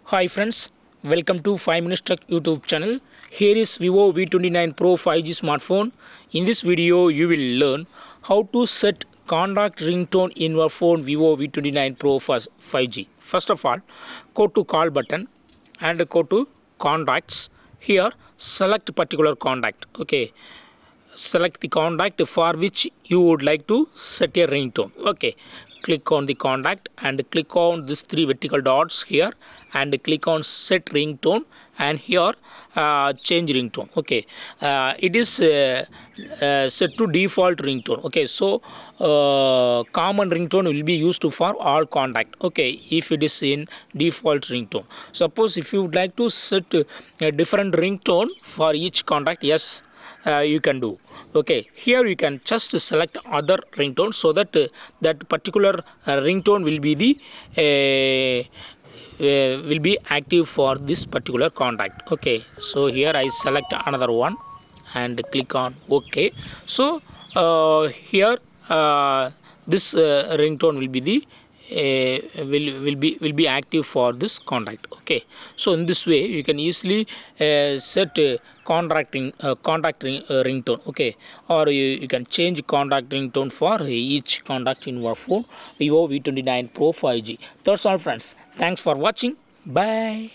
Hi friends, welcome to 5 Minutes Tech YouTube channel. Here is Vivo V29 Pro 5G smartphone. In this video, you will learn how to set contact ringtone in your phone Vivo V29 Pro 5G. First of all, go to call button and go to contacts. Here, select particular contact. Okay, select the contact for which you would like to set a ringtone. Okay, click on the contact and click on these three vertical dots here and click on set ringtone, and here change ringtone. Okay, it is set to default ringtone. Okay, so common ringtone will be used for all contact. Okay, if it is in default ringtone, suppose if you would like to set a different ringtone for each contact, yes, you can do. Okay, here you can just select other ringtone so that that particular ringtone will be the will be active for this particular contact. Okay, so here I select another one and click on OK. So here this ringtone will be the will be active for this contact. Okay, so in this way you can easily set contact ringtone. Okay, or you can change contact ringtone for each contact in your phone Vivo V29 Pro 5G. That's all friends, thanks for watching. Bye.